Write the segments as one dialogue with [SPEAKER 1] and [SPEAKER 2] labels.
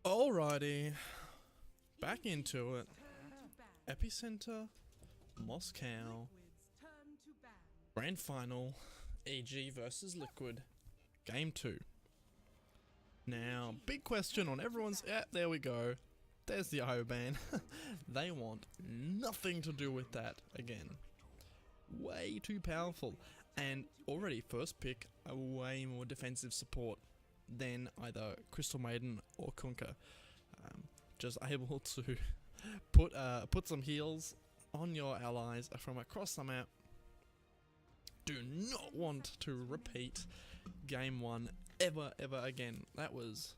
[SPEAKER 1] Alrighty, back into it. Epicenter, Moscow, Grand Final, EG versus Liquid, Game 2. Now, big question on everyone's... Yeah, there we go. There's the IO ban. They want nothing to do with that again. Way too powerful. And already first pick a way more defensive support than either Crystal Maiden or Kunkka. Just able to put some heals on your allies from across the map. Do not want to repeat game 1 ever again. That was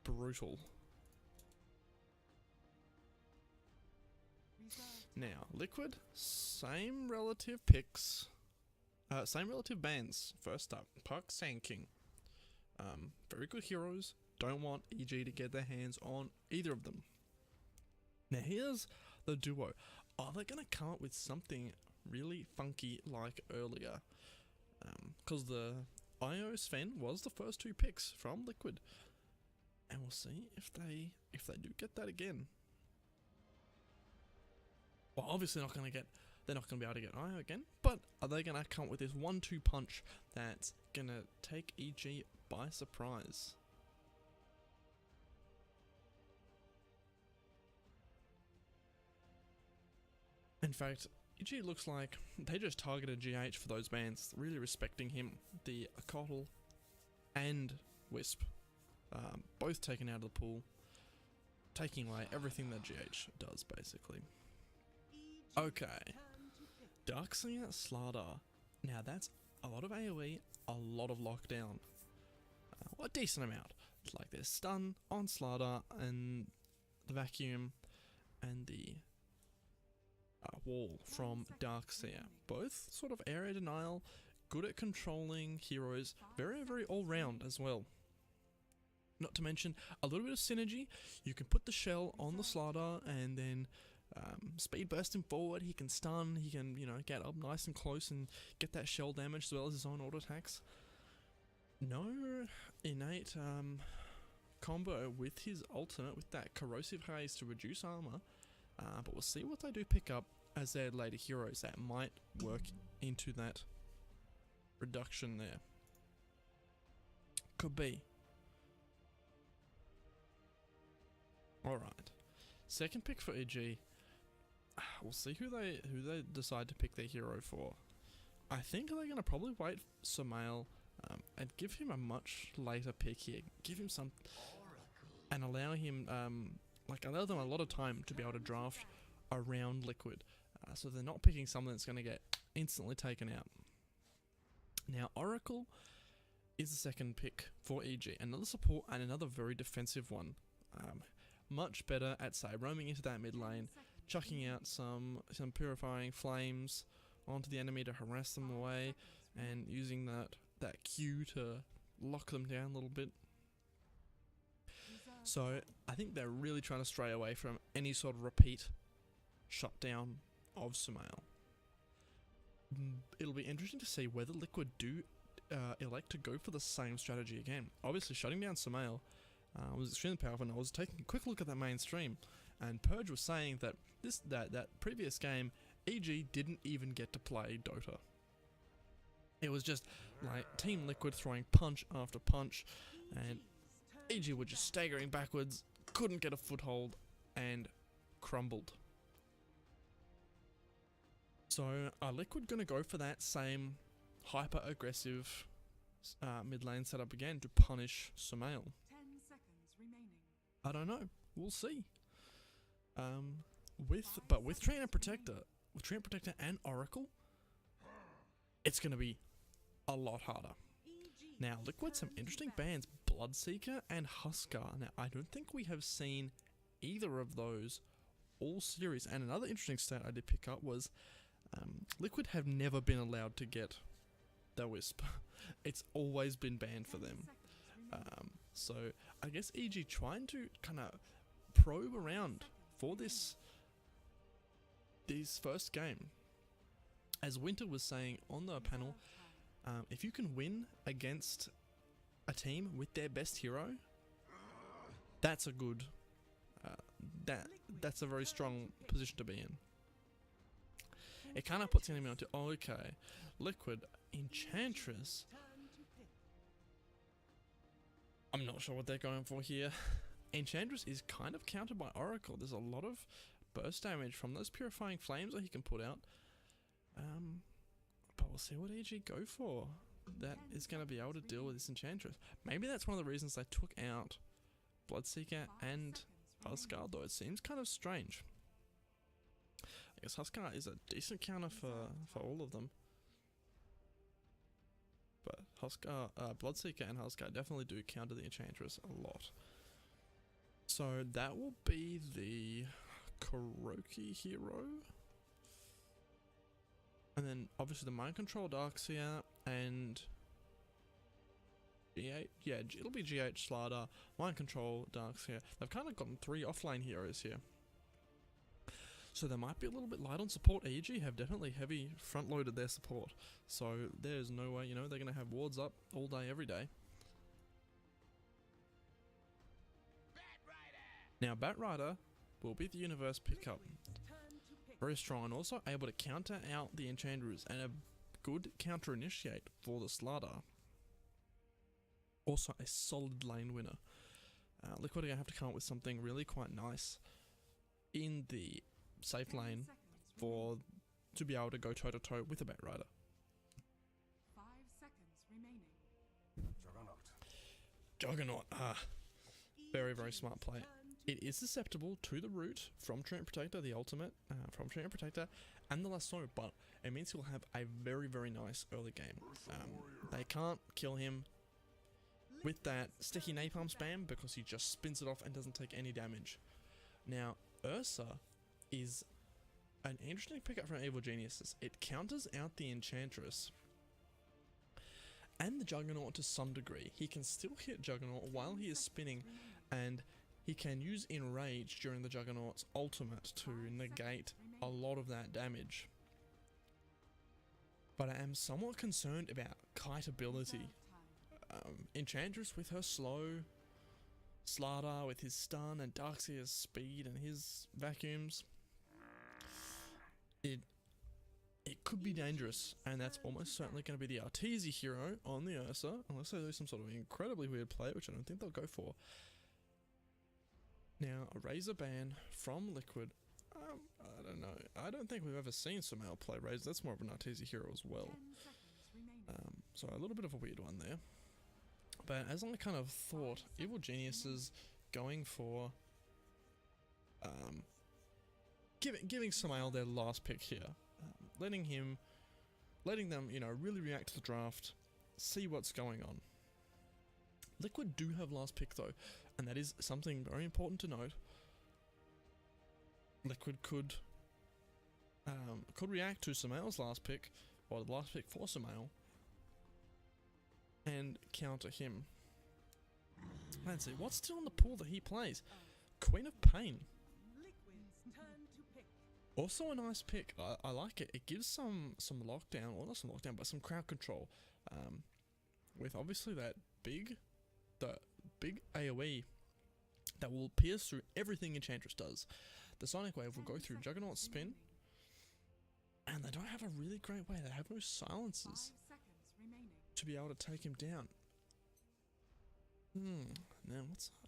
[SPEAKER 1] brutal. Now, Liquid, same relative picks, same relative bans. First up, Puck Sand King. Very good heroes. Don't want EG to get their hands on either of them. Now here's the duo. Are they going to come up with something really funky like earlier? Because the IO Sven was the first 2 picks from Liquid, and we'll see if they do get that again. Well, obviously they're not going to be able to get IO again, but are they going to come up with this 1-2 punch that's going to take EG by surprise? In fact, EG looks like they just targeted GH for those bans, really respecting him. The Acotl and Wisp, both taken out of the pool, taking away everything that GH does, basically. Okay, Darkseer Slardar. Now that's a lot of AoE, a lot of lockdown. Well, a decent amount. It's like there's stun on Slardar and the vacuum and the wall from Darkseer. Both sort of area denial, good at controlling heroes, very all-round as well. Not to mention a little bit of synergy. You can put the shell on the Slardar and then speed burst him forward. He can stun, he can, you know, get up nice and close and get that shell damage as well as his own auto attacks. No innate combo with his ultimate, with that corrosive haze to reduce armor, but we'll see what they do pick up as their later heroes that might work into that reduction there. Could be. Alright, second pick for EG. We'll see who they decide to pick their hero for. I think they're going to probably wait Sumail and give him a much later pick here. Give him some, and allow him, allow them a lot of time to be able to draft around Liquid. So they're not picking someone that's going to get instantly taken out. Now Oracle is the second pick for EG. Another support and another very defensive one. Much better at, say, roaming into that mid lane, chucking out some purifying flames onto the enemy to harass them away, and using that Q to lock them down a little bit. So I think they're really trying to stray away from any sort of repeat shutdown of Sumail. It'll be interesting to see whether Liquid do elect to go for the same strategy again. Obviously shutting down Sumail was extremely powerful, and I was taking a quick look at that main stream, and Purge was saying that that previous game, EG didn't even get to play Dota. It was just like Team Liquid throwing punch after punch, and EG were just staggering backwards, couldn't get a foothold, and crumbled. So are Liquid going to go for that same hyper aggressive mid lane setup again to punish Sumail? I don't know. We'll see. With Treant Protector and Oracle, it's going to be a lot harder. Now, Liquid, some interesting bans, Bloodseeker and Huskar. Now, I don't think we have seen either of those all series. And another interesting stat I did pick up was Liquid have never been allowed to get the Wisp. It's always been banned for them. So I guess EG trying to kind of probe around for this first game. As Winter was saying on the panel, if you can win against a team with their best hero, That's a good, that's a very strong position to be in. It kind of puts the enemy onto, okay, Liquid, Enchantress. I'm not sure what they're going for here. Enchantress is kind of countered by Oracle. There's a lot of burst damage from those Purifying Flames that he can put out. But we'll see what EG go for. That is going to be able to deal with this Enchantress. Maybe that's one of the reasons they took out Bloodseeker and Huskar, though it seems kind of strange. I guess Huskar is a decent counter for all of them. But Huskar, Bloodseeker and Huskar definitely do counter the Enchantress a lot. So that will be the Kuroki hero. And then obviously the Mind Control Darkseer and GH, yeah, it'll be GH Slardar, Mind Control Darkseer. They've kind of gotten 3 offlane heroes here. So they might be a little bit light on support. EG have definitely heavy front loaded their support. So there's no way, you know, they're going to have wards up all day, every day. Now Batrider will be the universe pickup. Very strong and also able to counter out the Enchantress and a good counter initiate for the Slardar. Also a solid lane winner. Liquid are going to have to come up with something really quite nice in the safe lane to be able to go toe to toe with a Batrider.
[SPEAKER 2] 5 seconds remaining.
[SPEAKER 1] Juggernaut, very, very smart play. It is susceptible to the root from Treant Protector, the ultimate from Treant Protector, and the lasso, but it means he'll have a very, very nice early game. They can't kill him with that sticky napalm spam because he just spins it off and doesn't take any damage. Now, Ursa is an interesting pickup from Evil Geniuses. It counters out the Enchantress and the Juggernaut to some degree. He can still hit Juggernaut while he is spinning, and he can use Enrage during the Juggernaut's ultimate to negate a lot of that damage. But I am somewhat concerned about kite ability. Enchantress with her slow, Slardar with his stun, and Darkseer's speed and his vacuums. It could be dangerous, and that's almost certainly going to be the Arteezy hero on the Ursa, unless they do some sort of incredibly weird play, which I don't think they'll go for. Now, a Razor ban from Liquid. I don't know. I don't think we've ever seen Sumail play Razor. That's more of an Arteezy hero as well. So a little bit of a weird one there. But as I kind of thought, Evil Geniuses going for giving Sumail their last pick here. Letting them, you know, really react to the draft, see what's going on. Liquid do have last pick though, and that is something very important to note. Liquid could react to Sumail's last pick, or the last pick for Sumail, and counter him. Let's see, what's still in the pool that he plays? Queen of Pain. Also a nice pick. I like it. It gives some lockdown, or not some lockdown, but some crowd control. With obviously the big AoE that will pierce through everything Enchantress does. The Sonic Wave will go through Juggernaut's spin, and they don't have a really great way. They have no silences to be able to take him down. Now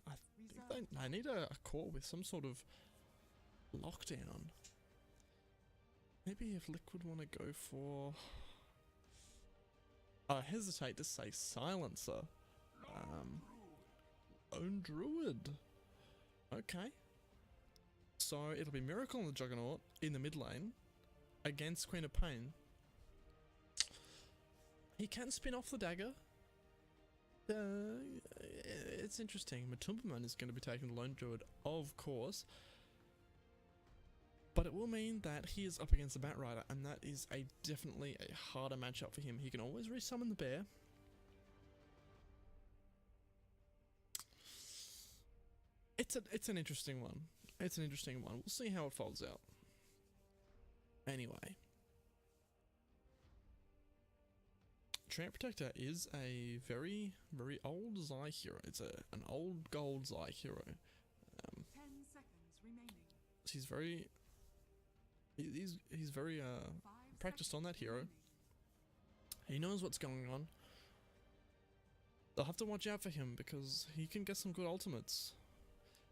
[SPEAKER 1] I think I need a core with some sort of lockdown. Maybe if Liquid want to go for... I hesitate to say Silencer. Own Druid. Okay. So it'll be Miracle on the Juggernaut in the mid lane against Queen of Pain. He can spin off the dagger. It's interesting. Matumbaman is going to be taking the Lone Druid, of course. But it will mean that he is up against the Batrider, and that is definitely a harder matchup for him. He can always resummon the bear. It's an interesting one. It's an interesting one. We'll see how it folds out. Anyway. Tramp Protector is a very, very old Zai hero. It's an old gold Zai hero.
[SPEAKER 2] 10 seconds remaining.
[SPEAKER 1] He's very, he's very
[SPEAKER 2] 5
[SPEAKER 1] practiced on that
[SPEAKER 2] seconds
[SPEAKER 1] hero.
[SPEAKER 2] remaining.
[SPEAKER 1] He knows what's going on. They'll have to watch out for him because he can get some good ultimates.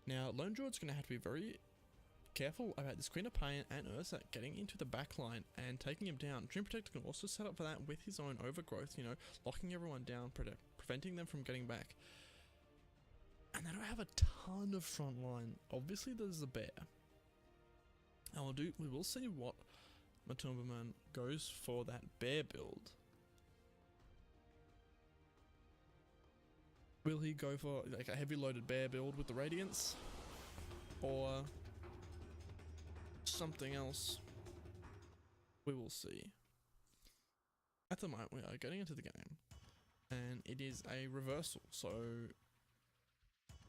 [SPEAKER 1] Now, Lone Druid's going to have to be very careful about this Queen of Pain and Ursa getting into the back line and taking him down. Dream Protector can also set up for that with his own overgrowth, you know, locking everyone down, preventing them from getting back. And they don't have a ton of front line. Obviously, there's the bear. And we will see what Matumbaman goes for that bear build. Will he go for like a heavy loaded bear build with the Radiance? Or something else? We will see. At the moment we are getting into the game. And it is a reversal. So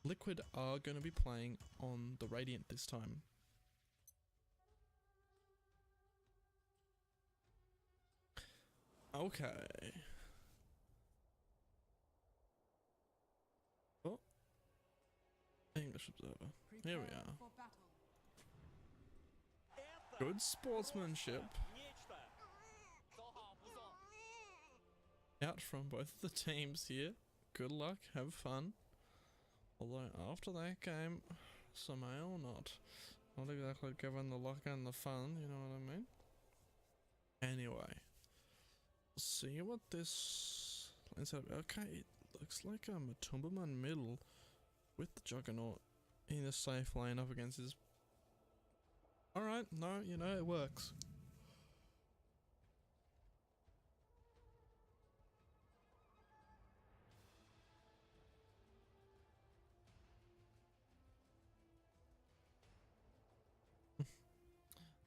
[SPEAKER 1] Liquid are going to be playing on the Radiant this time. Okay. Oh. English Observer. Here we
[SPEAKER 2] Prepare
[SPEAKER 1] are.
[SPEAKER 2] for battle.
[SPEAKER 1] Good sportsmanship out from both of the teams here. Good luck, have fun. Although after that game, Samael not exactly given the luck and the fun, you know what I mean? Anyway, see what this lines up. Okay, it looks like a Matumbaman middle with the Juggernaut in a safe lane up against his. Alright, no, you know, it works.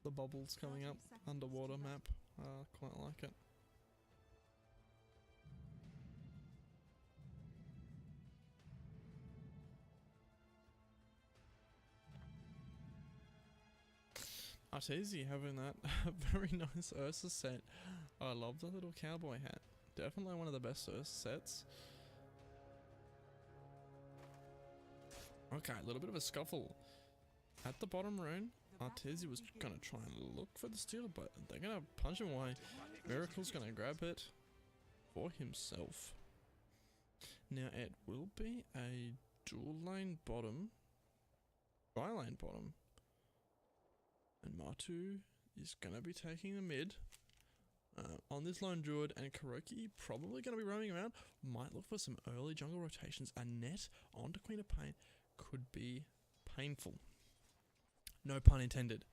[SPEAKER 1] The bubbles coming up, underwater map, quite like it. Arteezy having that very nice Ursa set. I love the little cowboy hat. Definitely one of the best Ursa sets. Okay, a little bit of a scuffle. At the bottom rune, Arteezy was going to try and look for the steal, but they're going to punch him away. Miracle's going to grab it for himself. Now it will be a dual lane bottom, tri-lane bottom. And Matu is going to be taking the mid on this Lone Druid, and Kuroki probably going to be roaming around. Might look for some early jungle rotations. A net onto Queen of Pain could be painful. No pun intended.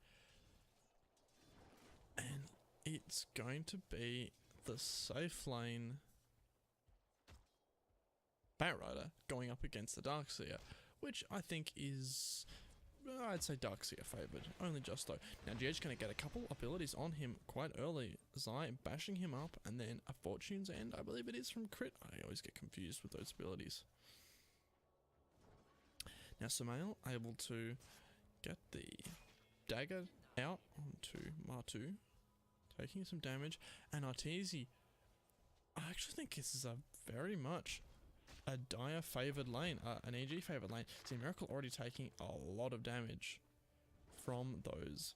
[SPEAKER 1] And it's going to be the safe lane Batrider going up against the Darkseer, which I think is, I'd say Darkseer favoured, only just though. Now GH going to get a couple abilities on him quite early. Zai bashing him up, and then a Fortune's End, I believe it is from Crit. I always get confused with those abilities. Now Samael able to get the dagger out onto Matu, taking some damage, and Arteezy, I actually think this is a very much a Dire favoured lane, an EG favoured lane. See, Miracle already taking a lot of damage from those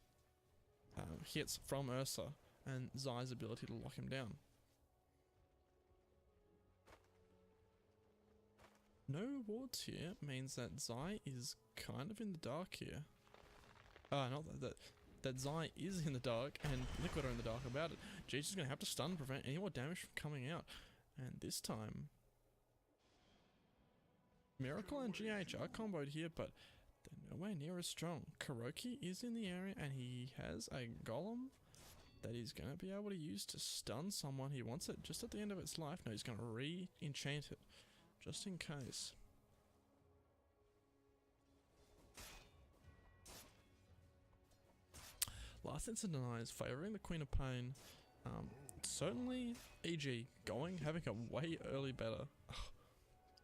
[SPEAKER 1] hits from Ursa and Zai's ability to lock him down. No wards here means that Zai is kind of in the dark here. Not that Zai is in the dark and Liquid are in the dark about it. GH is going to have to stun and prevent any more damage from coming out. And this time, Miracle and GH are comboed here, but they're nowhere near as strong. Kuroki is in the area and he has a golem that he's going to be able to use to stun someone. He wants it just at the end of its life. No, he's going to re-enchant it just in case. Last Instant Denies favouring the Queen of Pain. Certainly EG having a way early better. Oh,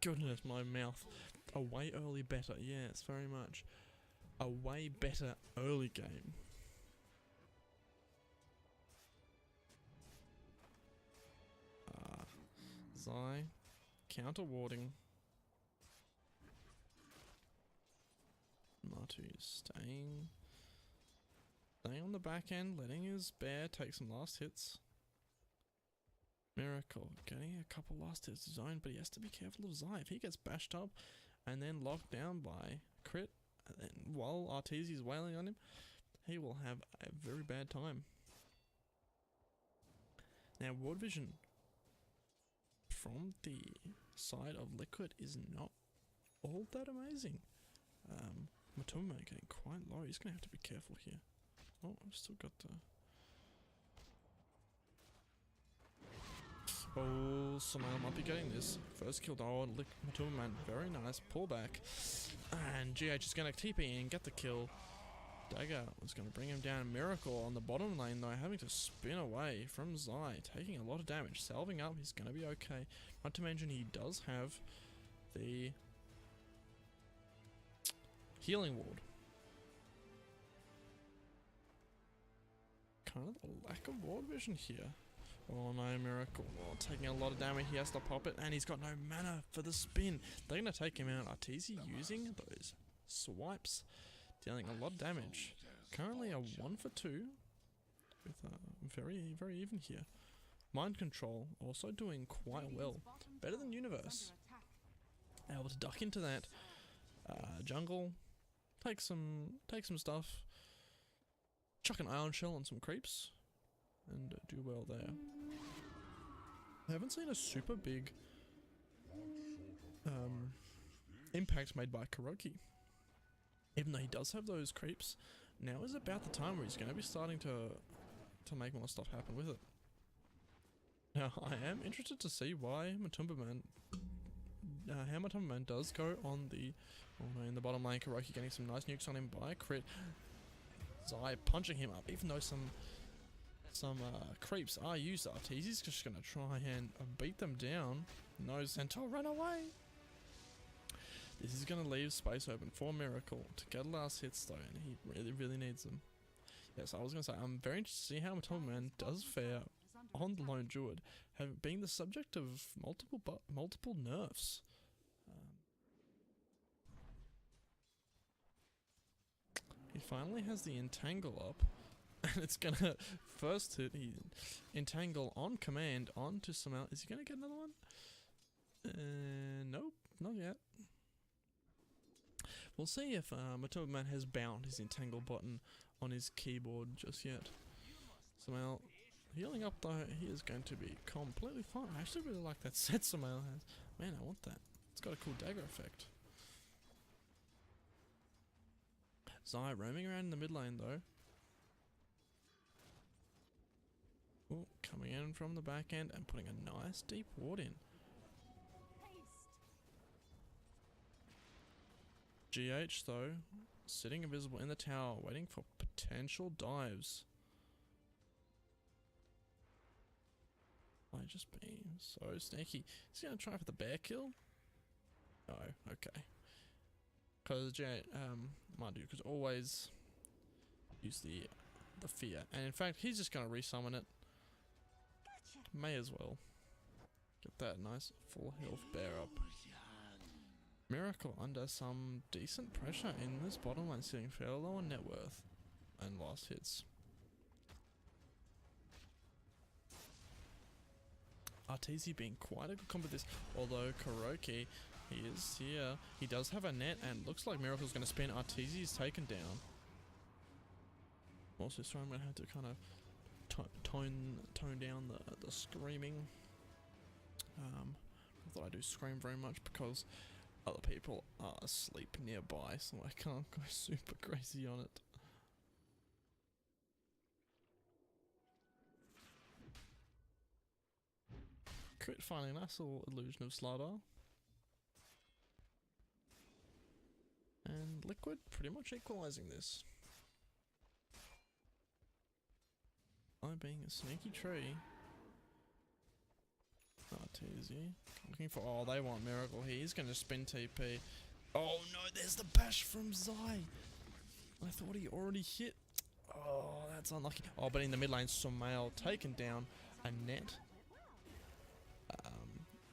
[SPEAKER 1] goodness, my mouth. A way early better, yes, very much. A way better early game. Zai counter warding. Matu staying on the back end, letting his bear take some last hits. Miracle getting a couple last hits of his own, but he has to be careful of Zai. If he gets bashed up and then locked down by crit, and then while Arteezy's wailing on him, he will have a very bad time. Now, ward vision from the side of Liquid is not all that amazing. Matuma getting quite low. He's going to have to be careful here. Oh, I've still got the... Oh, Samael might be getting this. First kill, though. Matuma man, very nice. Pull back. And GH is going to TP and get the kill. Dagger was going to bring him down. Miracle on the bottom lane, though, having to spin away from Zai. Taking a lot of damage. Salving up, he's going to be okay. Not to mention, he does have the healing ward. Kind of the lack of ward vision here. Oh no, Miracle. Oh, taking a lot of damage. He has to pop it, and he's got no mana for the spin. They're going to take him out. Arteezy using those swipes, dealing a lot of damage. Currently a 1 for 2, with very, very even here. Mind Control also doing quite well. Better than Universe. Able to duck into that jungle, take some stuff, chuck an Ion Shell on some creeps, and do well there. I haven't seen a super big impact made by Kuroki. Even though he does have those creeps, now is about the time where he's going to be starting to make more stuff happen with it. Now, I am interested to see why Matumba Man, how Matumba Man does go on the, in the bottom lane. Kuroki getting some nice nukes on him by a crit. Zai punching him up, even though some creeps are used. Arteezy's just going to try and beat them down. No, Centaur, run away! This is going to leave space open for Miracle to get last hits though, and he really, really needs them. Yes, I was going to say, I'm very interested to see how Matumba Man does fare on the Lone Druid, being the subject of multiple nerfs. He finally has the Entangle up, and it's gonna first hit. He Entangle on command onto Samael. Is he gonna get another one? Nope, not yet. We'll see if Matumba Man has bound his Entangle button on his keyboard just yet. Samael healing up though, he is going to be completely fine. I actually really like that set Samael has. Man, I want that. It's got a cool dagger effect. Zai roaming around in the mid lane though. Ooh, coming in from the back end and putting a nice deep ward in. GH though, sitting invisible in the tower, waiting for potential dives. Just being so sneaky. Is he gonna try for the bear kill? No, okay. Because Mardu could always use the fear, and in fact he's just gonna resummon it. May as well get that nice full health bear up. Miracle under some decent pressure in this bottom lane, sitting fairly low on net worth and last hits. Arteezy being quite a good combo this, although Kuroki, he is here. He does have a net, and looks like Miracle's going to spin. Arteezy is taken down. Also, sorry, I'm going to have to kind of tone down the screaming. Not that I do scream very much because other people are asleep nearby, so I can't go super crazy on it. Crit finding a nice little illusion of Slardar. And Liquid pretty much equalising this. I being a sneaky tree. Arteezy looking for, oh, they want Miracle. He's going to spin TP. Oh no, there's the bash from Zai. I thought he already hit. Oh, that's unlucky. Oh, but in the mid lane, Samael taken down a net.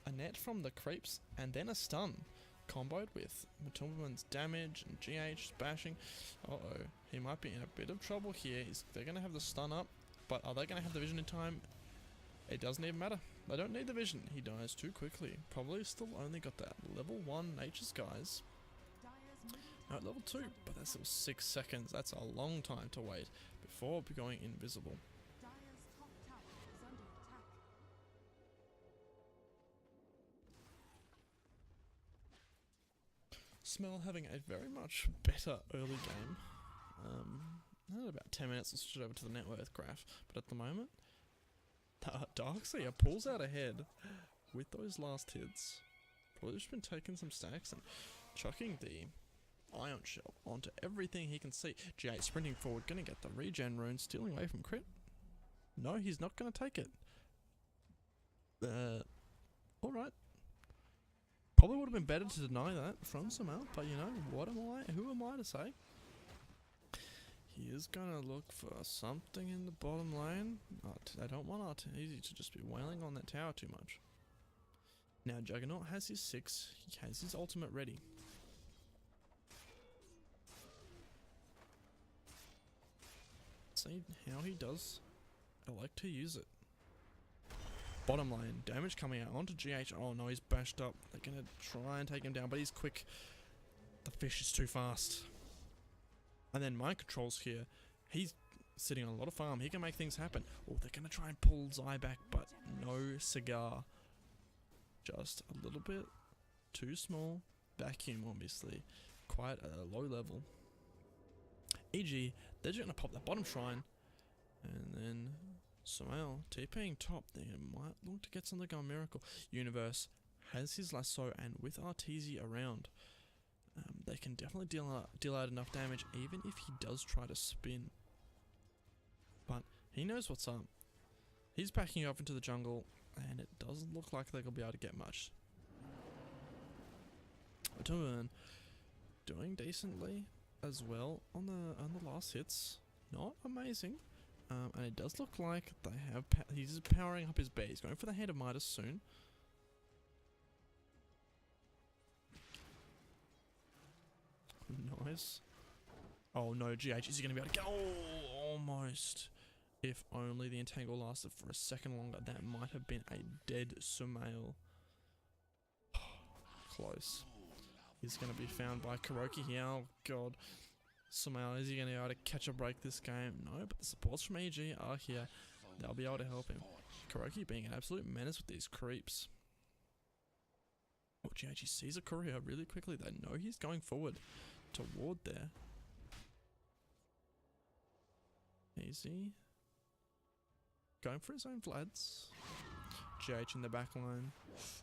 [SPEAKER 1] a net from the creeps, and then a stun. Comboed with Matumbaman's damage and GH bashing. Uh-oh, he might be in a bit of trouble here. They're going to have the stun up, but are they going to have the vision in time? It doesn't even matter. They don't need the vision. He dies too quickly. Probably still only got that level 1 nature's guys. No, level 2, but that's still 6 seconds. That's a long time to wait before going invisible.
[SPEAKER 2] Dire's top tower is under attack.
[SPEAKER 1] Smell having a very much better early game. In about 10 minutes we'll switch over to the net worth graph, but at the moment, Darkseer pulls out ahead with those last hits. Probably just been taking some stacks and chucking the Ion Shell onto everything he can see. G8 sprinting forward, gonna get the regen rune, stealing away from crit. No, he's not gonna take it. Alright. Probably would have been better to deny that from Sumail, but you know, who am I to say? He is gonna look for something in the bottom lane. I don't want Arteezy to just be wailing on that tower too much. Now Juggernaut has his 6, he has his ultimate ready. See how he does elect to use it. Bottom lane, damage coming out onto GH. Oh no, he's bashed up. They're gonna try and take him down, but he's quick. The fish is too fast. And then Mind Control's here. He's sitting on a lot of farm. He can make things happen. Oh, they're gonna try and pull Zai back, but no cigar. Just a little bit too small. Vacuum, obviously. Quite a low level. EG, they're just gonna pop that bottom shrine. And then Sumail TPing top. They might look to get something on Miracle. Universe has his lasso, and with Arteezy around, they can definitely deal out enough damage, even if he does try to spin. But he knows what's up. He's backing off into the jungle, and it doesn't look like they're gonna be able to get much. Matumbaman doing decently as well on the last hits. Not amazing, and it does look like they have. He's powering up his bear. He's going for the Hand of Midas soon. Nice. Oh no, GH, is he going to be able to go? Oh, almost. If only the entangle lasted for a second longer, that might have been a dead Sumail. Close. He's going to be found by Kuroki here. Oh god. Sumail, is he going to be able to catch a break this game? No, but the supports from EG are here. They'll be able to help him. Kuroki being an absolute menace with these creeps. Oh, GH, he sees a courier really quickly. They know he's going forward toward there. Easy. Going for his own Vlads. GH in the back line.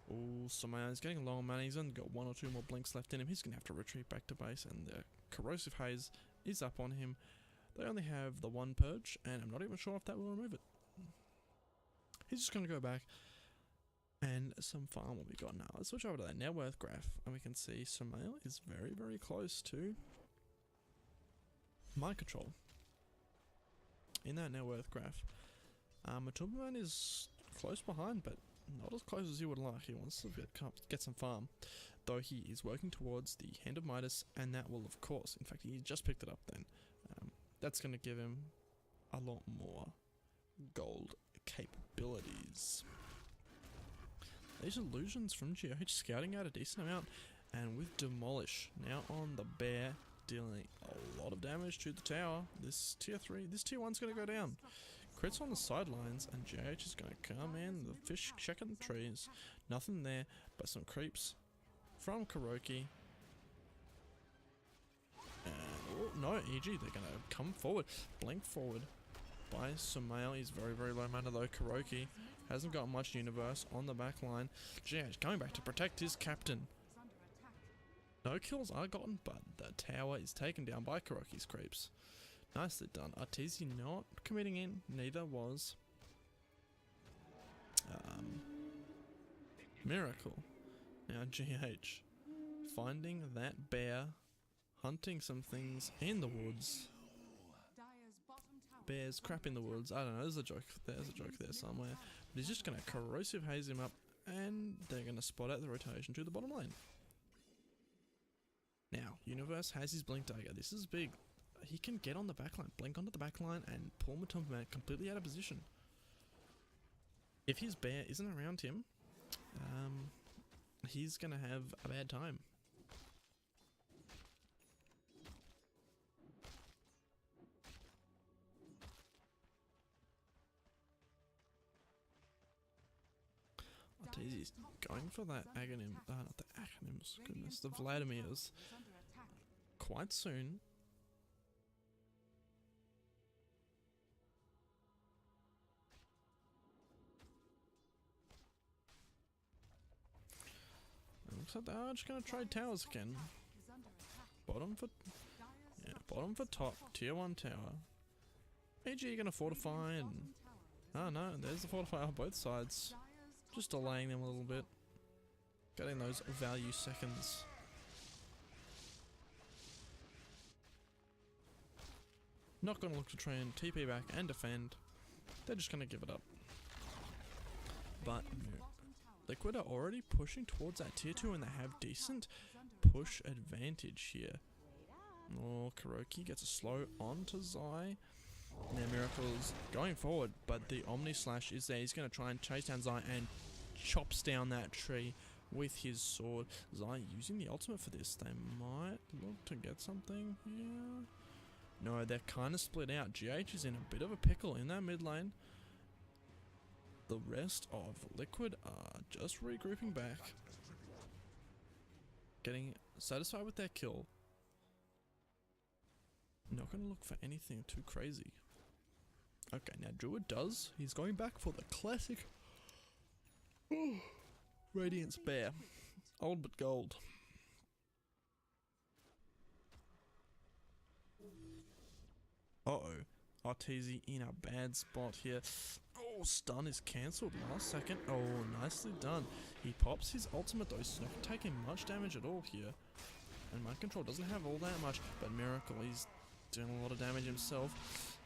[SPEAKER 1] Oh, Sumail is getting low on mana. He's only got 1 or 2 more blinks left in him. He's going to have to retreat back to base, and the Corrosive Haze is up on him. They only have the 1 purge, and I'm not even sure if that will remove it. He's just going to go back, and some farm will be gone now. Let's switch over to that net worth graph, and we can see Sumail is very, very close to Mind Control in that net worth graph. Matumbaman is close behind, but not as close as you would like. He wants to get some farm, though he is working towards the Hand of Midas, and that will, of course, in fact, he just picked it up then. That's going to give him a lot more gold capabilities. These illusions from GH scouting out a decent amount, and with Demolish now on the bear, dealing a lot of damage to the tower. This tier 3, this tier 1's going to go down. Crits on the sidelines, and GH is going to come in. The fish checking the trees. Nothing there, but some creeps from Kuroki. And, oh, no, EG, they're going to come forward. Blink forward by Sumail. He's very, very low mana though. Kuroki hasn't got much universe on the back line. GH going back to protect his captain. No kills are gotten, but the tower is taken down by Kuroki's creeps. Nicely done. Arteezy not committing in, neither was Miracle. Now GH finding that bear, hunting some things in the woods. Bears crap in the woods. I don't know, there's a joke there somewhere. But he's just going to corrosive haze him up and they're going to spot out the rotation to the bottom lane. Now, Universe has his Blink Dagger. This is big. He can get on the backline, blink onto the backline, and pull Matumba completely out of position. If his bear isn't around him, he's going to have a bad time. He's going for that Aghanim, not the Aghanims, goodness, the Vladimirs, quite soon. It looks like they are just going to trade towers again. Bottom for top, tier 1 tower. AG going to fortify and... Oh no, there's the fortify on both sides. Just delaying them a little bit. Getting those value seconds. Not going to look to try and TP back and defend. They're just going to give it up. But Liquid are already pushing towards that tier 2 and they have decent push advantage here. Oh, Kuroki gets a slow on to Zai. Now Miracle's going forward, but the Omni Slash is there. He's going to try and chase down Zai and chops down that tree with his sword. Zai using the ultimate for this. They might look to get something here. No, they're kind of split out. GH is in a bit of a pickle in that mid lane. The rest of Liquid are just regrouping back. Getting satisfied with their kill. Not going to look for anything too crazy. Okay, now Druid does. He's going back for the classic Radiance Bear. Old but gold. Uh-oh. Arteezy in a bad spot here. Oh, stun is cancelled last second. Oh, nicely done. He pops his ultimate though. He's not taking much damage at all here. And Mind Control doesn't have all that much. But Miracle, he's doing a lot of damage himself.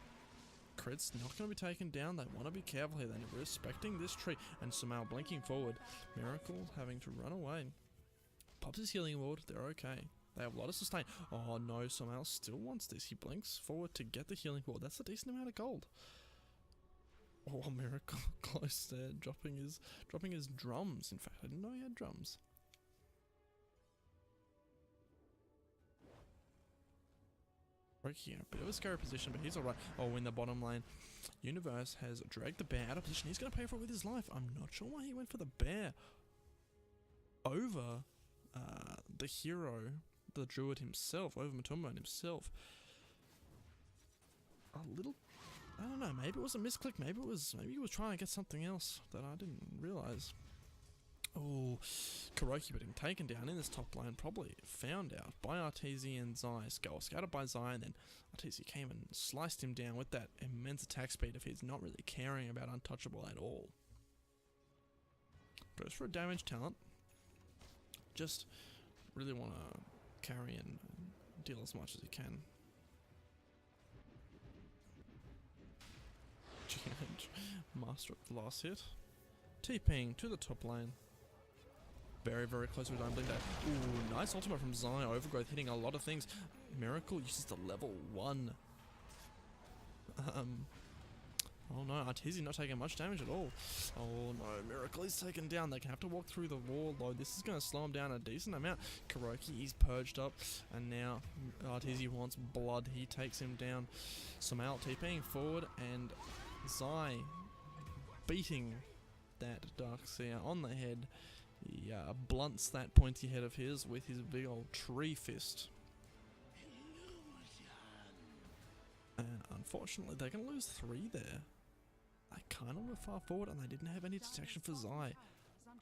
[SPEAKER 1] Crit's not going to be taken down. They want to be careful here. They're respecting this tree. And Sumail blinking forward. Miracle having to run away. Pops his healing ward. They're okay. They have a lot of sustain. Oh no, Sumail still wants this. He blinks forward to get the healing ward. That's a decent amount of gold. Oh, Miracle close there. Dropping his drums. In fact, I didn't know he had drums. Roki in a bit of a scary position, but he's alright. Oh, in the bottom lane, Universe has dragged the bear out of position. He's going to pay for it with his life. I'm not sure why he went for the bear over the hero, the druid himself, over Matumba himself. A little, I don't know, maybe it was a misclick, maybe he was trying to get something else that I didn't realise. Oh, Kuroki getting taken down in this top lane, probably found out by Arteezy and Zai. Scattered by Zai, and then Arteezy came and sliced him down with that immense attack speed of his, not really caring about Untouchable at all. Goes for a damage talent. Just really want to carry and deal as much as he can. Master of the last hit. TPing to the top lane. Very, very close to a Blink Dagger. Ooh, nice ultimate from Zai. Overgrowth hitting a lot of things. Miracle uses the level 1. Oh no, Arteezy not taking much damage at all. Oh no, Miracle is taken down. They can have to walk through the wall though. This is going to slow him down a decent amount. Kuroki is purged up, and now Arteezy wants blood. He takes him down. Sumail TPing forward, and Zai beating that Darkseer on the head. He blunts that pointy head of his with his big old tree fist. And unfortunately, they're going to lose 3 there. They kind of were far forward and they didn't have any detection for Zai.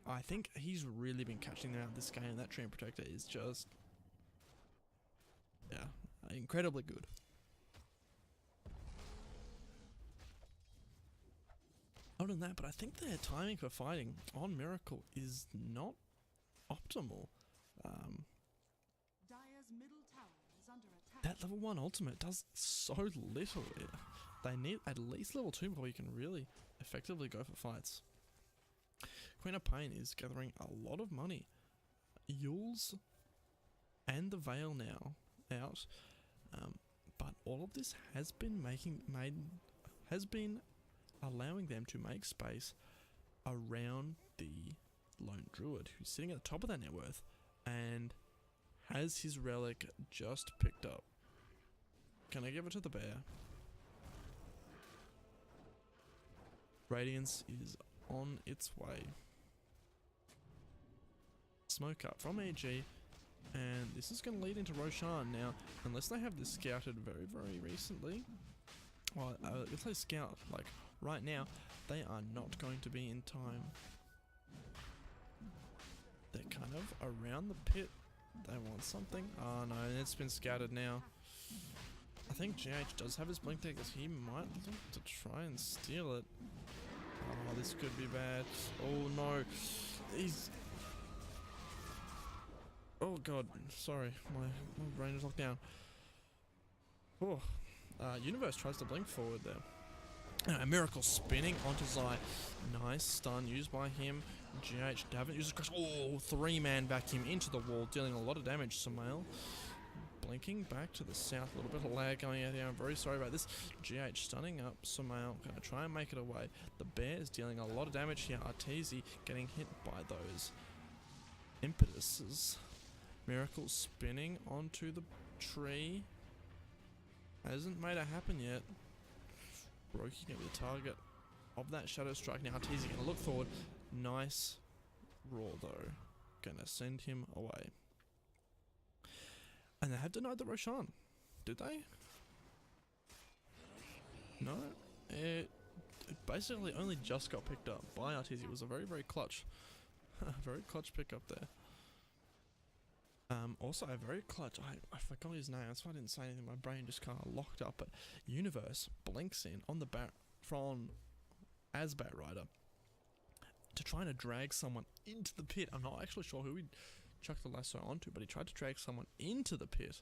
[SPEAKER 1] I think he's really been catching them out this game. That Treant Protector is just, yeah, incredibly good. Other than that, but I think their timing for fighting on Miracle is not optimal.
[SPEAKER 2] Dire's middle tower is under attack.
[SPEAKER 1] That level 1 ultimate does so little. They need at least level 2 before you can really effectively go for fights. Queen of Pain is gathering a lot of money. Yules and the Veil now out, but all of this has been allowing them to make space around the Lone Druid, who's sitting at the top of that net worth and has his relic just picked up. Can I give it to the bear? Radiance is on its way. Smoke up from EG, and this is going to lead into Roshan now, unless they have this scouted very, very recently. Well, if they scout, like, right now, they are not going to be in time. They're kind of around the pit. They want something. Oh no, it's been scouted now. I think GH does have his blink daggers. He might look to try and steal it. Oh, this could be bad. Oh no. He's... Oh god, sorry. My brain is locked down. Oh. Universe tries to blink forward there. A miracle spinning onto Zai. Nice stun used by him. GH haven't used a crush. Oh, 3-man vacuum into the wall, dealing a lot of damage. Samael blinking back to the south. A little bit of lag going out here. I'm very sorry about this. GH stunning up Samael. Gonna try and make it away. The bear is dealing a lot of damage here. Arteezy getting hit by those impetuses. Miracle spinning onto the tree. Hasn't made it happen yet. Brokey gonna be the target of that shadow strike. Now Arteezy gonna look forward. Nice roar though. Gonna send him away. And they have denied the Roshan. Did they? No. It basically only just got picked up by Arteezy. It was a very, very clutch. very clutch pickup there. Also a very clutch, I forgot his name, that's why I didn't say anything, my brain just kind of locked up, but Universe blinks in on the from as Bat Rider to try to drag someone into the pit. I'm not actually sure who he chucked the lasso onto, but he tried to drag someone into the pit,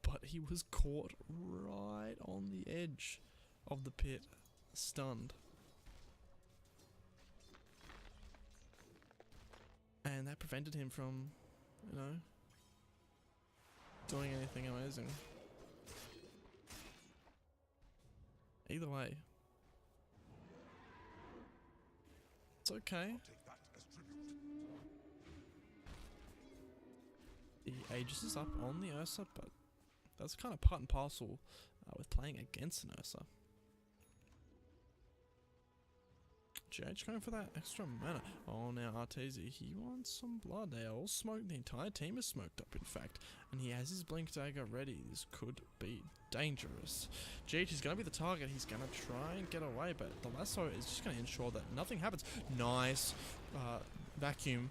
[SPEAKER 1] but he was caught right on the edge of the pit, stunned. And that prevented him from, you know, doing anything amazing. Either way, it's okay. The Aegis is up on the Ursa, but that's kind of part and parcel with playing against an Ursa. GH going for that extra mana. Oh, now Arteezy, he wants some blood. They are all smoked. The entire team is smoked up, in fact. And he has his blink dagger ready. This could be dangerous. GH is going to be the target. He's going to try and get away, but the lasso is just going to ensure that nothing happens. Nice vacuum.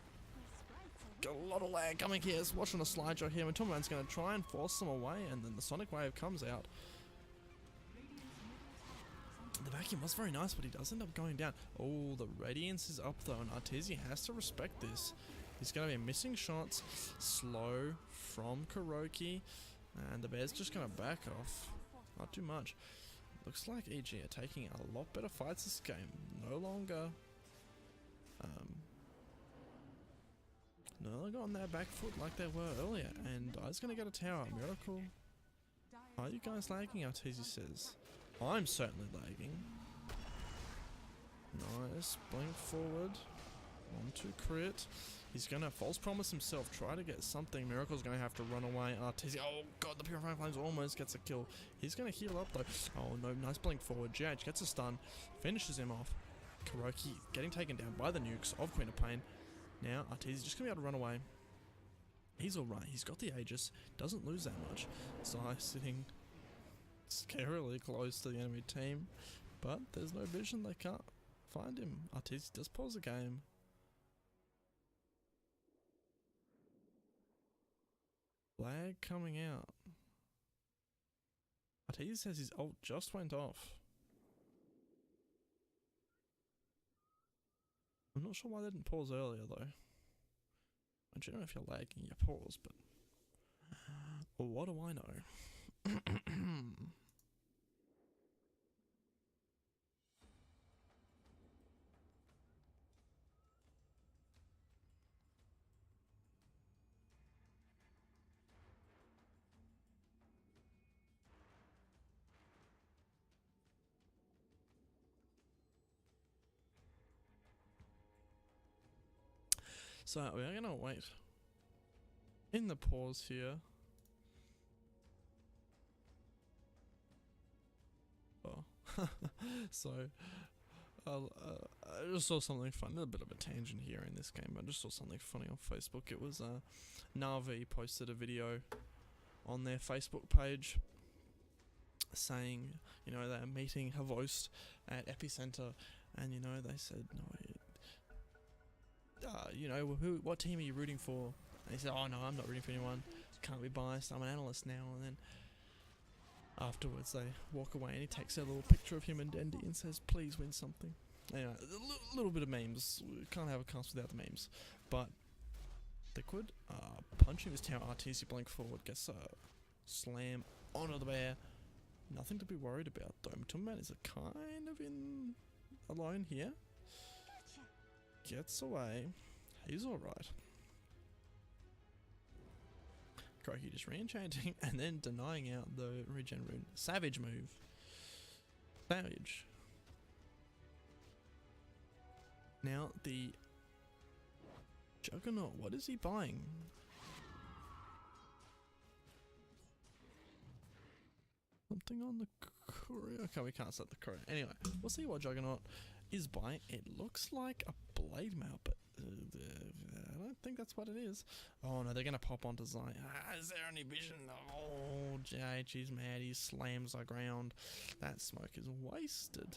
[SPEAKER 1] Got a lot of lag coming here. It's watching a slideshow here. And Tomaman's going to try and force them away, and then the Sonic Wave comes out. The vacuum was very nice, but he does end up going down. Oh, the Radiance is up though, and Arteezy has to respect this. He's going to be missing shots. Slow from Kuroki, and the Bear's just going to back off. Not too much. Looks like EG are taking a lot better fights this game. No longer on their back foot like they were earlier. And I was going to get a tower. Miracle. Are you guys lagging? Arteezy says. I'm certainly lagging. Nice. Blink forward. 1-2 crit. He's going to false promise himself. Try to get something. Miracle's going to have to run away. Arteezy. Oh god, the Purifying Flames almost gets a kill. He's going to heal up though. Oh no, nice blink forward. GH gets a stun. Finishes him off. Kuroki getting taken down by the nukes of Queen of Pain. Now Arteezy's just going to be able to run away. He's alright. He's got the Aegis. Doesn't lose that much. Zai sitting scarily close to the enemy team, but there's no vision, they can't find him. Arteezy does pause the game. Lag coming out. Arteezy says his ult just went off. I'm not sure why they didn't pause earlier though. I don't know if you're lagging, you pause, but what do I know? So we are gonna wait in the pause here. Oh, so I just saw something funny. A bit of a tangent here in this game, but I just saw something funny on Facebook. It was Navi posted a video on their Facebook page saying, you know, they're meeting Havost at Epicenter, and you know, they said, no, you know, what team are you rooting for? And he said, oh no, I'm not rooting for anyone. Can't be biased. I'm an analyst now. And then afterwards, they walk away, and he takes a little picture of him and Dendy and says, please win something. Anyway, a little bit of memes. We can't have a cast without the memes. But Liquid, punching this tower, RTC blink forward, gets a slam onto the bear. Nothing to be worried about though. Matumban is kind of in alone here. Gets away. He's alright. Croaky just re-enchanting and then denying out the regen rune. Savage move. Savage. Now the Juggernaut, what is he buying? Something on the courier. Okay, we can't set the courier. Anyway, we'll see what Juggernaut is buying. It looks like a blade mail, but I don't think that's what it is. Oh no, they're gonna pop onto Zai. Is there any vision? Oh, JH, he's mad. He slams the ground. That smoke is wasted.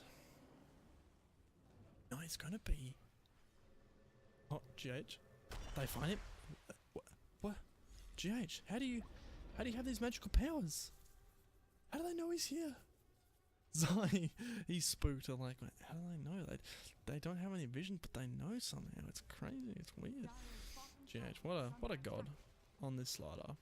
[SPEAKER 1] No, it's gonna be. Oh, GH. They find him. What? GH, how do you have these magical powers? How do they know he's here? Zai, he's spooked. I'm like, how do they know? They don't have any vision, but they know somehow. It's crazy. It's weird. GH, what a god on this slider.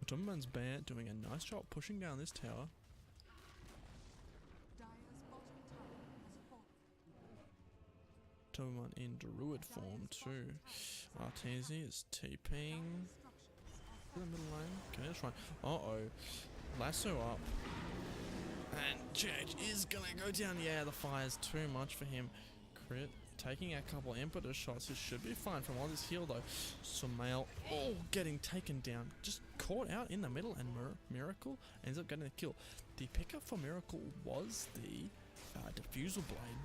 [SPEAKER 1] Matumban's band doing a nice job pushing down this tower. Matumban in druid form too. Arteezy is TPing to the middle lane. Okay, let's try. Uh-oh. Lasso up. And Church is gonna go down. Yeah, the fire's too much for him. Crit. Taking a couple impetus shots. He should be fine from all this heal though. Sumail, oh, getting taken down. Just caught out in the middle, and Miracle ends up getting the kill. The pickup for Miracle was the Diffusal Blade.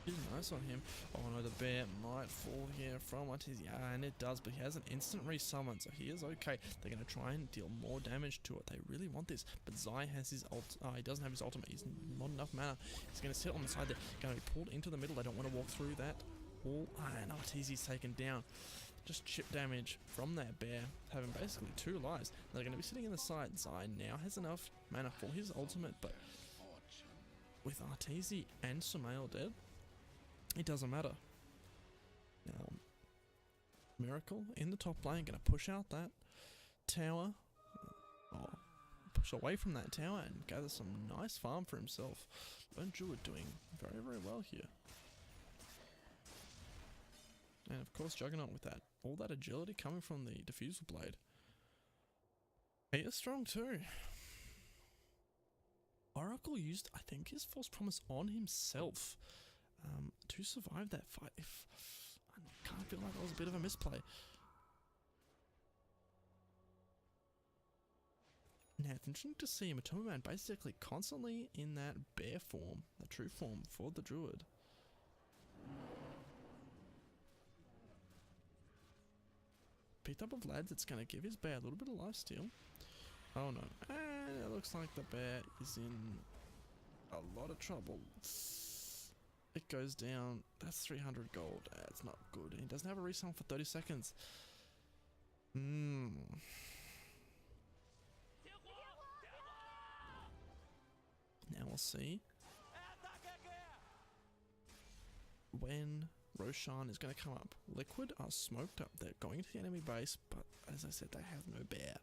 [SPEAKER 1] Pretty nice on him. Oh no, the bear might fall here from Arteezy. Yeah, and it does, but he has an instant resummon, so he is okay. They're going to try and deal more damage to it. They really want this, but Zai has his ult. He doesn't have his ultimate. He's not enough mana. He's going to sit on the side there. Going to be pulled into the middle. They don't want to walk through that wall. And Arteezy's taken down. Just chip damage from that bear, having basically 2 lives. They're going to be sitting in the side. Zai now has enough mana for his ultimate, but with Arteezy and Sumail dead, it doesn't matter. Now, Miracle in the top lane, going to push out that tower. Oh, push away from that tower and gather some nice farm for himself. Lone Druid doing very, very well here. And of course, Juggernaut with that. All that agility coming from the Diffusal Blade. He is strong too. Oracle used, I think, his False Promise on himself. To survive that fight. I kind of feel like that was a bit of a misplay. Now it's interesting to see Matumban basically constantly in that bear form, the true form for the druid. Picked up of lads, it's going to give his bear a little bit of lifesteal. Oh no, and it looks like the bear is in a lot of trouble. It goes down. That's 300 gold. That's not good. He doesn't have a resummon for 30 seconds. Now we'll see when Roshan is going to come up. Liquid are smoked up. They're going to the enemy base, but as I said, they have no bear.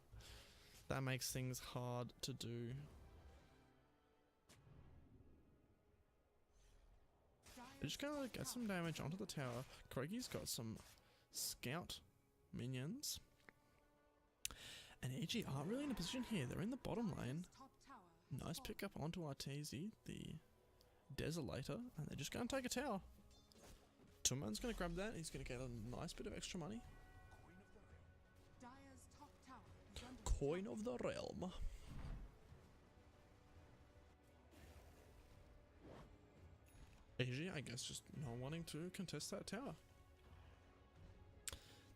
[SPEAKER 1] That makes things hard to do. They're just gonna get some damage onto the tower. Krogi's got some scout minions. And EG aren't really in a position here. They're in the bottom lane. Nice pickup onto Arteezy. The Desolator, and they're just going to take a tower. Tuman's going to grab that. He's going to get a nice bit of extra money.
[SPEAKER 2] Dire's top tower is under
[SPEAKER 1] Coin of the realm. AG, I guess, just not wanting to contest that tower.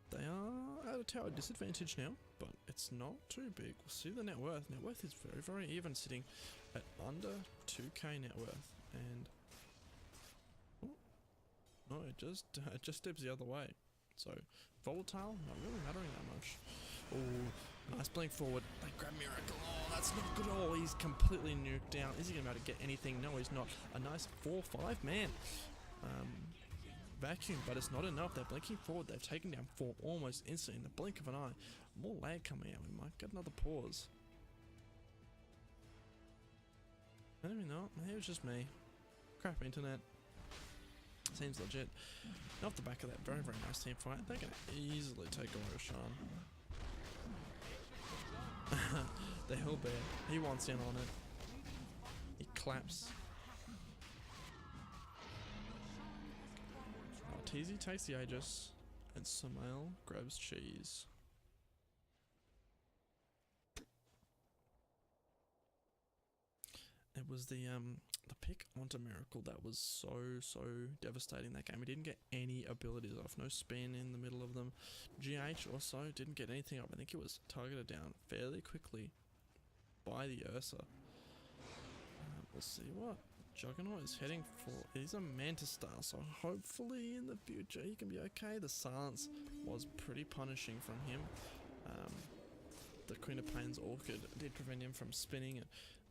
[SPEAKER 1] They are at a tower disadvantage now, but it's not too big. We'll see the net worth. Net worth is very, very even, sitting at under 2k net worth. And oh, no, it just dips the other way. So volatile, not really mattering that much. Oh, nice blink forward. They grab Miracle. Oh, that's not good at all. He's completely nuked down. Is he going to be able to get anything? No, he's not. A nice 4-5 man. Vacuum, but it's not enough. They're blinking forward. They've taken down 4 almost instantly in the blink of an eye. More lag coming out. We might get another pause. Maybe not. Maybe it was just me. Crap internet. Seems legit. And off the back of that, very, very nice team fight. They're going to easily take away Roshan. The Hellbear. He wants in on it. He claps. Teasy takes the Aegis, and Samael grabs cheese. It was the pick onto Miracle that was so devastating that game. He didn't get any abilities off, no spin in the middle of them. GH also didn't get anything up. I think it was targeted down fairly quickly by the Ursa. We'll see what Juggernaut is heading for. He's a Mantis style, so hopefully in the future he can be okay. The silence was pretty punishing from him. The Queen of Pain's Orchid did prevent him from spinning and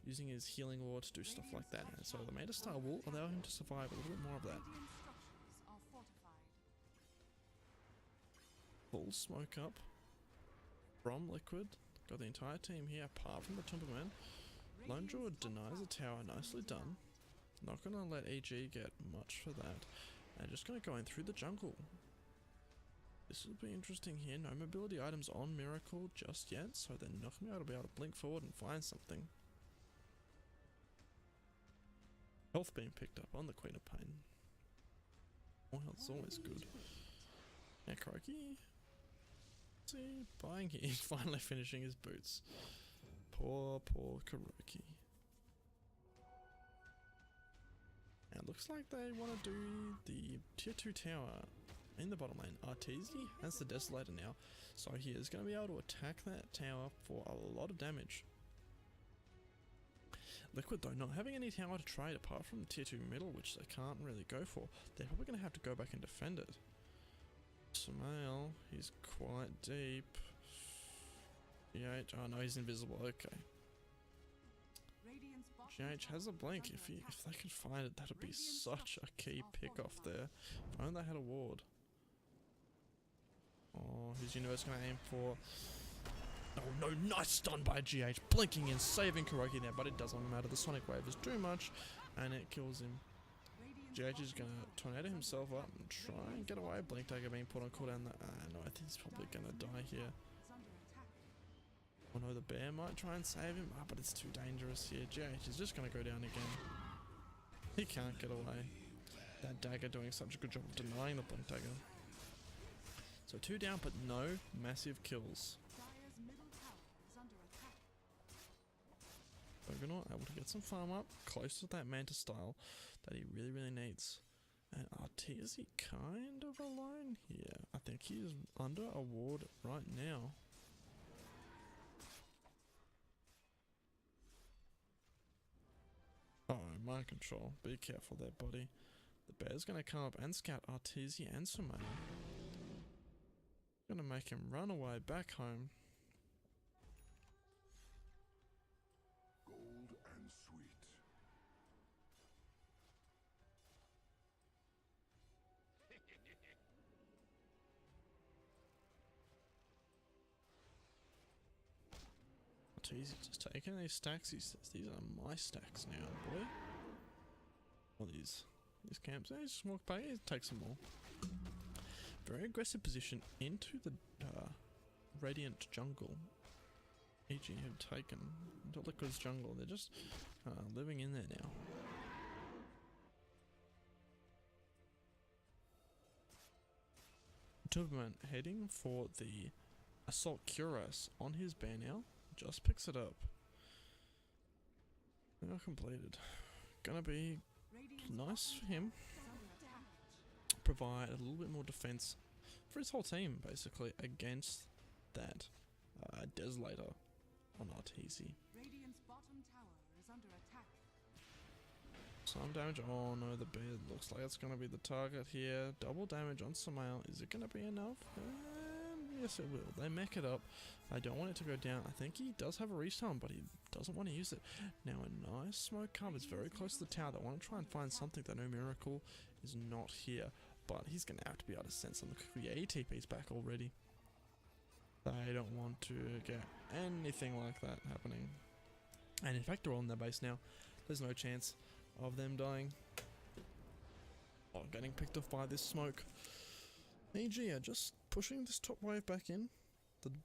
[SPEAKER 1] using his healing ward to do stuff like that. And so the Mantis style will allow him to survive a little bit more of that. Full smoke up from Liquid. Got the entire team here apart from the Timberman. Lone Druid denies the tower. Nicely done. Not going to let EG get much for that. And just going to go in through the jungle. This will be interesting here. No mobility items on Miracle just yet, so they're not going to be able to blink forward and find something. Health being picked up on the Queen of Pain. More health's always good. Now Kroki. See, buying here. He's finally finishing his boots. Poor Kuroki. And it looks like they want to do the tier 2 tower in the bottom lane. Arteezy has the Desolator now, so he is going to be able to attack that tower for a lot of damage. Liquid though, not having any tower to trade apart from the tier 2 middle, which they can't really go for. They're probably going to have to go back and defend it. Samael, he's quite deep. GH, oh no, he's invisible, okay. GH has a blink. If they could find it, that'd be such a key pick off there. If only they had a ward. Oh, his universe gonna aim for... Oh no, nice stun by GH. Blinking and saving Kuroki there, but it doesn't matter. The Sonic Wave is too much, and it kills him. GH is gonna tornado himself up and try and get away. Blink Dagger being put on cooldown. No, I think he's probably gonna die here. Oh no, the bear might try and save him, but it's too dangerous here. GH is just going to go down again. He can't get away. That dagger doing such a good job of denying the blink dagger. So 2 down, but no massive kills. Juggernaut able to get some farm up, close to that Mantis style that he really needs. And Arteezy kind of alone here. I think he is under a ward right now. Oh, mind control. Be careful there, buddy. The bear's going to come up and scout Arteezy and Samael. Going to make him run away back home.
[SPEAKER 3] Gold and sweet.
[SPEAKER 1] Arteezy just taking these stacks. He says, these are my stacks now, boy. All these camps. He just walk by, he takes some more. Very aggressive position into the Radiant jungle. EG have taken into Liquid's jungle. They're just living in there now. Matumbaman heading for the Assault Cuirass on his bear now. Just picks it up. Now completed. Gonna be nice for him. Provide a little bit more defense for his whole team, basically, against that Desolator on Arteezy.
[SPEAKER 2] Radiant's bottom tower is under attack.
[SPEAKER 1] Some damage. Oh no, the bear looks like it's going to be the target here. Double damage on Samael. Is it going to be enough? Yes, it will. They mech it up. I don't want it to go down. I think he does have a restart, but he doesn't want to use it. Now a nice smoke cover. It's very close to the tower. They want to try and find something that No Miracle is not here. But he's going to have to be able to send some create TPs back already. They don't want to get anything like that happening. And in fact, they're all in their base now. There's no chance of them dying. Oh, getting picked off by this smoke. EG are just pushing this top wave back in.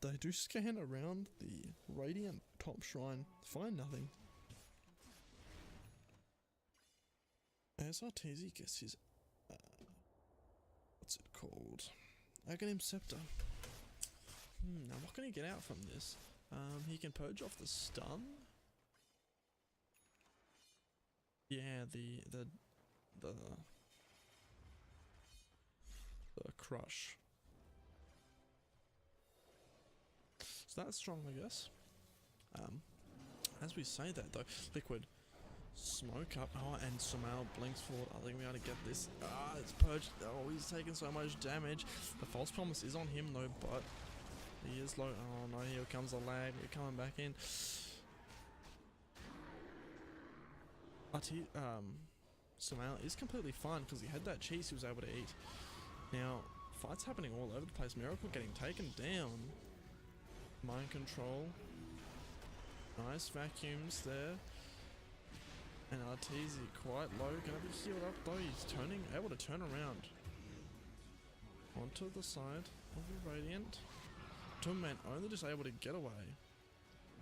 [SPEAKER 1] They do scan around the Radiant top shrine. Find nothing. As Arteezy gets his... what's it called? Aghanim Scepter. Now what can he get out from this? He can purge off the stun. Yeah, the crush. So that's strong, I guess. As we say that though, Liquid smoke up. Oh, and Samael blinks forward. I think we ought to get this. It's purged. Oh, he's taking so much damage. The false promise is on him though, but he is low. Oh no, here comes the lag. We're coming back in. Samael is completely fine because he had that cheese he was able to eat. Now, fights happening all over the place. Miracle getting taken down. Mind control. Nice vacuums there. And Arteezy quite low. Gonna be healed up though. He's able to turn around. Onto the side of the Radiant. Matumbaman only just able to get away.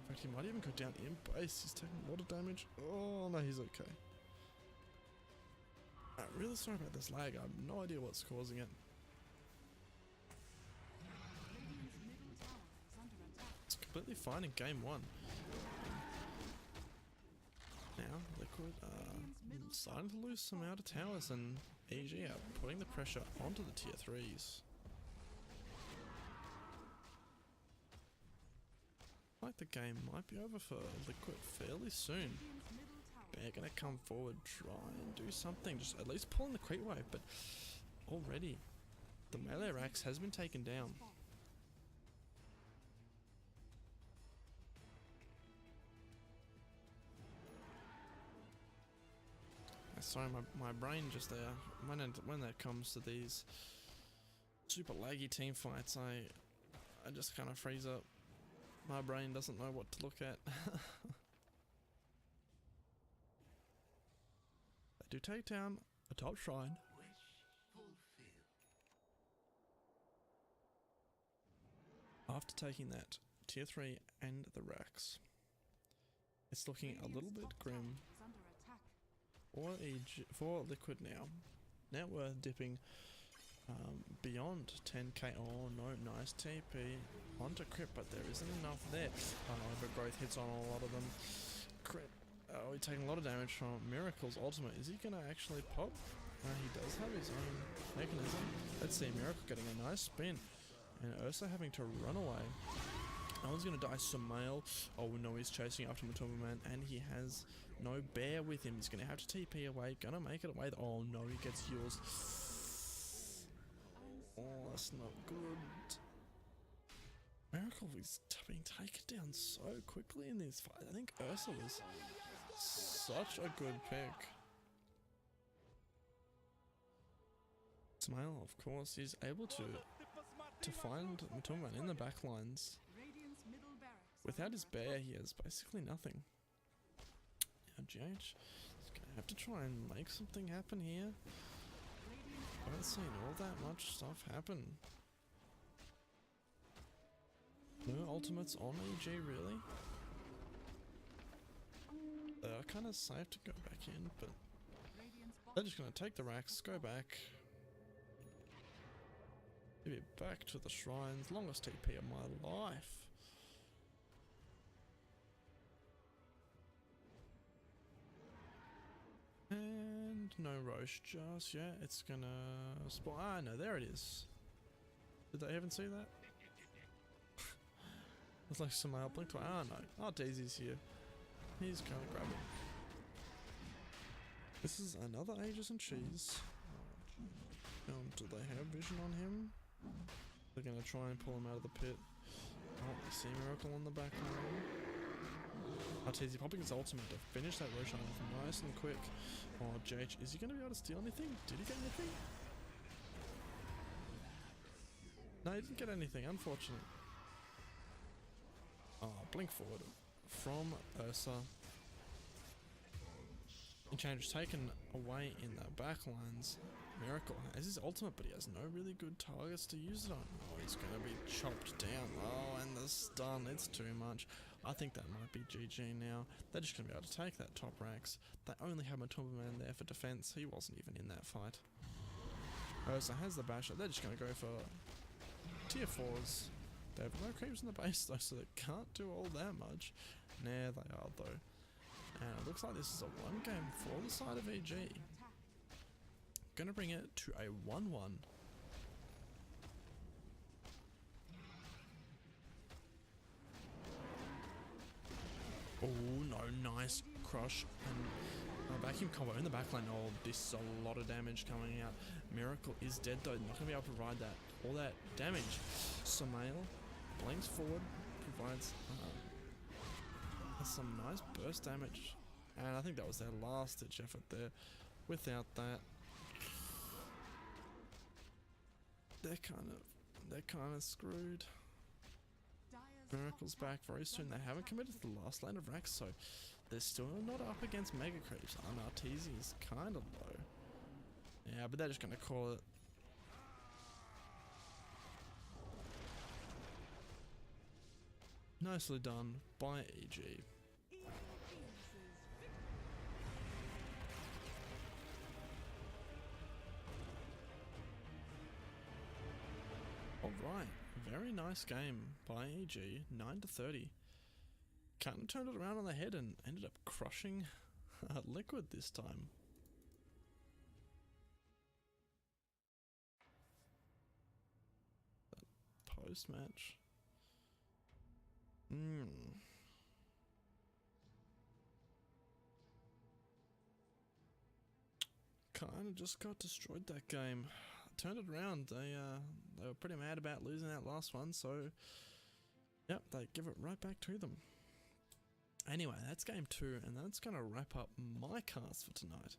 [SPEAKER 1] In fact, he might even go down in base. He's taking a lot of damage. Oh, no, he's okay. I'm really sorry about this lag. I have no idea what's causing it. It's completely fine in game 1. Now, Liquid are starting to lose some outer towers, and EG are putting the pressure onto the tier 3s. Like the game might be over for Liquid fairly soon. They're gonna come forward, try and do something, just at least pull in the creep wave, but already the melee Rax has been taken down. Sorry, my brain just there. When that comes to these super laggy team fights, I just kind of freeze up. My brain doesn't know what to look at. They do take down a top shrine. After taking that tier 3 and the Rax, it's looking a little bit grim for Liquid now. Now we're dipping beyond 10k. Oh no, nice TP onto Crypt, but there isn't enough there. Overgrowth hits on a lot of them. Crypt, oh, he's taking a lot of damage from Miracle's ultimate. Is he gonna actually pop? He does have his own mechanism. Let's see, Miracle getting a nice spin, and Ursa having to run away. No one's gonna die. Samael. Oh no, he's chasing after Matumbaman, and he has no bear with him. He's gonna have to TP away. Gonna make it away. Oh no, he gets used. Oh, that's not good. Miracle is being taken down so quickly in this fight. I think Ursa was such a good pick. Samael, of course, is able to find Matumbaman in the backlines. Without his bear, he has basically nothing. Now GH is going to have to try and make something happen here. I haven't seen all that much stuff happen. No ultimates on EG, really? They are kind of safe to go back in, but they're just going to take the Rax, go back. Give it back to the shrines. Longest TP of my life. And no Roche just yet. It's gonna spawn. Ah, no, there it is. Did they even see that? It's like some blink to. Ah, no. Oh, Daisy's here. He's gonna grab it. This is another Aegis and Cheese. Do they have vision on him? They're gonna try and pull him out of the pit. Oh, we see Miracle on the back line. Arteezy popping his ultimate to finish that Roshan off nice and quick. Oh, JH, is he gonna be able to steal anything? Did he get anything? No, he didn't get anything, unfortunately. Oh, blink forward from Ursa. Enchantress taken away in the backlines. Miracle has his ultimate, but he has no really good targets to use it on. Oh, he's going to be chopped down. Oh, and the stun, it's too much. I think that might be GG now. They're just going to be able to take that top ranks. They only have Matumba Man there for defense. He wasn't even in that fight. Ursa has the basher. They're just going to go for tier 4s. They have no creeps in the base though, so they can't do all that much. Nah, they are though. And it looks like this is a 1 game for the side of EG. Gonna bring it to a 1-1. Oh no, nice crush and a vacuum combo in the backline. Oh, this is a lot of damage coming out. Miracle is dead though, not gonna be able to provide that all that damage. Samael blinks forward, provides some nice burst damage, and I think that was their last ditch effort there. Without that, they're kind of screwed. Miracle's back very soon. They haven't committed to the last lane of racks, so they're still not up against mega creeps. Arteezy is kind of low. Yeah, but they're just gonna call it. Nicely done by EG. Alright, very nice game by EG, 9-30. Kind of turned it around on the head and ended up crushing Liquid this time. Post-match. Kind of just got destroyed that game. Turned it around. They were pretty mad about losing that last one, so yep, they give it right back to them. Anyway, that's game 2, and that's going to wrap up my cast for tonight.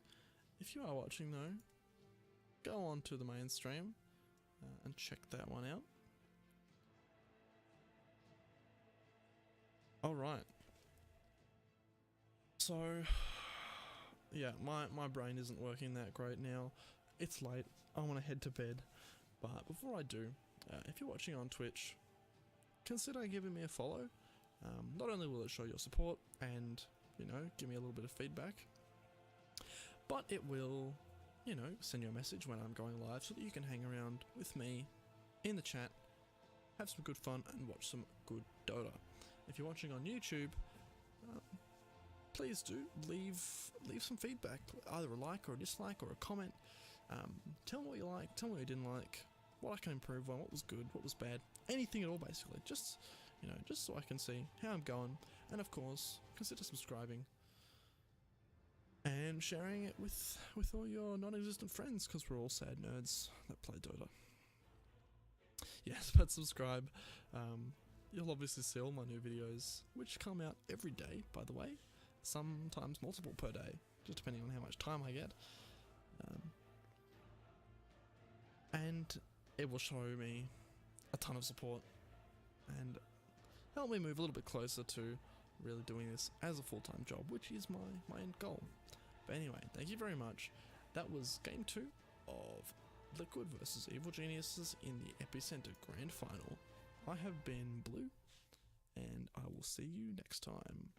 [SPEAKER 1] If you are watching though, go on to the main stream and check that one out. Alright. So, yeah, my brain isn't working that great now. It's late, I want to head to bed. But before I do, if you're watching on Twitch, consider giving me a follow. Not only will it show your support and, you know, give me a little bit of feedback, but it will, you know, send you a message when I'm going live so that you can hang around with me in the chat, have some good fun and watch some good Dota. If you're watching on YouTube, please do leave some feedback, either a like or a dislike or a comment. Tell me what you liked, tell me what you didn't like, what I can improve on, what was good, what was bad, anything at all basically. Just, you know, just so I can see how I'm going, and of course, consider subscribing and sharing it with all your non-existent friends, because we're all sad nerds that play Dota. Yes, but subscribe. You'll obviously see all my new videos, which come out every day, by the way. Sometimes multiple per day, just depending on how much time I get. And it will show me a ton of support and help me move a little bit closer to really doing this as a full-time job, which is my end goal. But anyway, thank you very much. That was game 2 of Liquid versus Evil Geniuses in the Epicenter Grand Final. I have been Blue, and I will see you next time.